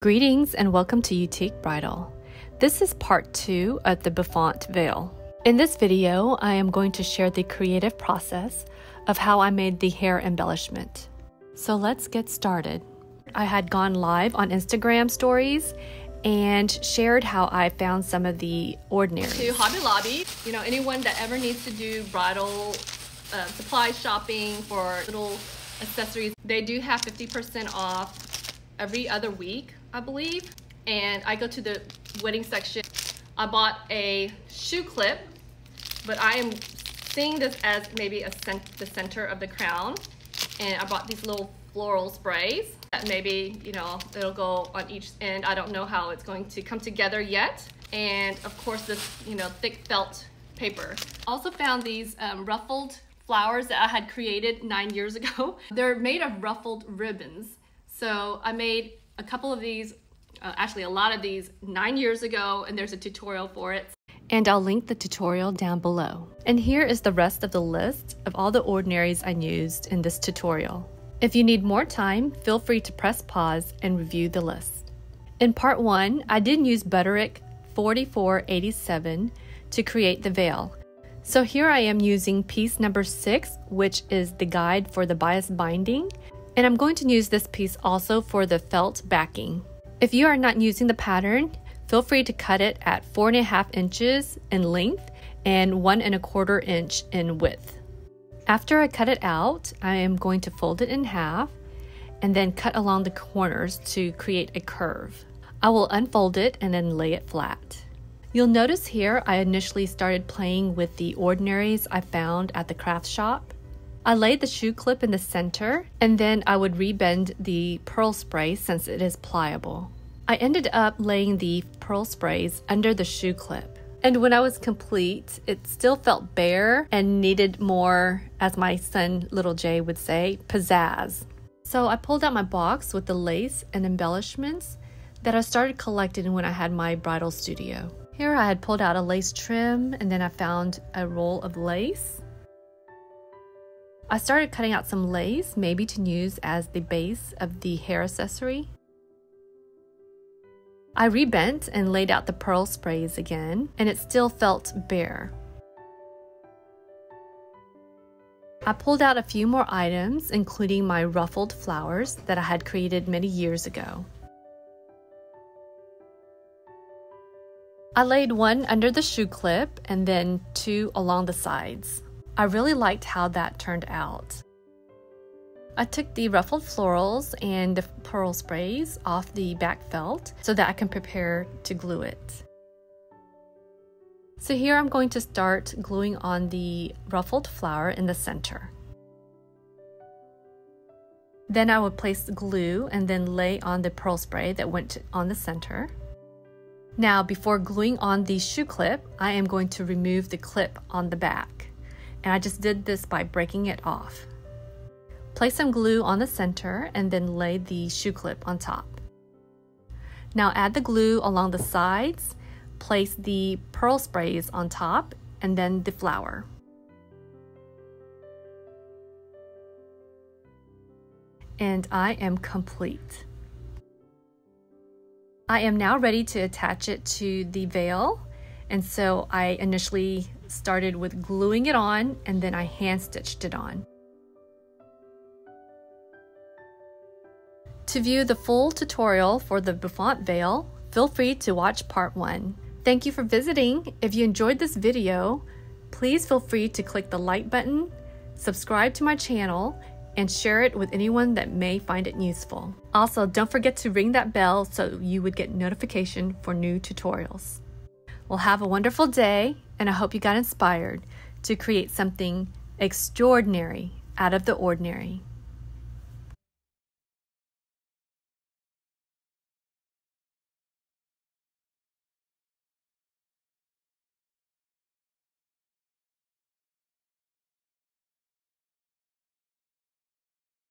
Greetings and welcome to Utique Bridal. This is part 2 of the Bouffant Veil. In this video, I am going to share the creative process of how I made the hair embellishment. So let's get started. I had gone live on Instagram stories and shared how I found some of the ordinaries. To Hobby Lobby, anyone that ever needs to do bridal supply shopping for little accessories, they do have 50% off every other week, I believe. And I go to the wedding section. I bought a shoe clip, but I am seeing this as maybe the center of the crown. And I bought these little floral sprays that maybe, it'll go on each end. I don't know how it's going to come together yet. And of course this, thick felt paper. Also found these ruffled flowers that I had created 9 years ago. They're made of ruffled ribbons. So I made a couple of these, actually a lot of these 9 years ago, and there's a tutorial for it. And I'll link the tutorial down below. And here is the rest of the list of all the ordinaries I used in this tutorial. If you need more time, feel free to press pause and review the list. In part 1, I did use Butterick 4487 to create the veil. So here I am using piece number 6, which is the guide for the bias binding. And I'm going to use this piece also for the felt backing. If you are not using the pattern, feel free to cut it at 4.5 inches in length and 1.25 inch in width. After I cut it out, I am going to fold it in half and then cut along the corners to create a curve. I will unfold it and then lay it flat. You'll notice here I initially started playing with the ordinaries I found at the craft shop. I laid the shoe clip in the center, and then I would rebend the pearl spray since it is pliable. I ended up laying the pearl sprays under the shoe clip. And when I was complete, it still felt bare and needed more, as my son, little Jay, would say, pizzazz. So I pulled out my box with the lace and embellishments that I started collecting when I had my bridal studio. Here I had pulled out a lace trim, and then I found a roll of lace. I started cutting out some lace, maybe to use as the base of the hair accessory. I rebent and laid out the pearl sprays again, and it still felt bare. I pulled out a few more items, including my ruffled flowers that I had created many years ago. I laid one under the shoe clip and then 2 along the sides. I really liked how that turned out. I took the ruffled florals and the pearl sprays off the back felt so that I can prepare to glue it. So here I'm going to start gluing on the ruffled flower in the center. Then I would place the glue and then lay on the pearl spray that went on the center. Now, before gluing on the shoe clip, I am going to remove the clip on the back. And I just did this by breaking it off. Place some glue on the center and then lay the shoe clip on top. Now add the glue along the sides, place the pearl sprays on top, and then the flower. And I am complete. I am now ready to attach it to the veil, and so I initially started with gluing it on, and then I hand stitched it on. To view the full tutorial for the Bouffant Veil, feel free to watch part 1. Thank you for visiting. If you enjoyed this video, please feel free to click the like button, subscribe to my channel, and share it with anyone that may find it useful. Also, don't forget to ring that bell so you would get notification for new tutorials. Well, have a wonderful day, and I hope you got inspired to create something extraordinary out of the ordinary.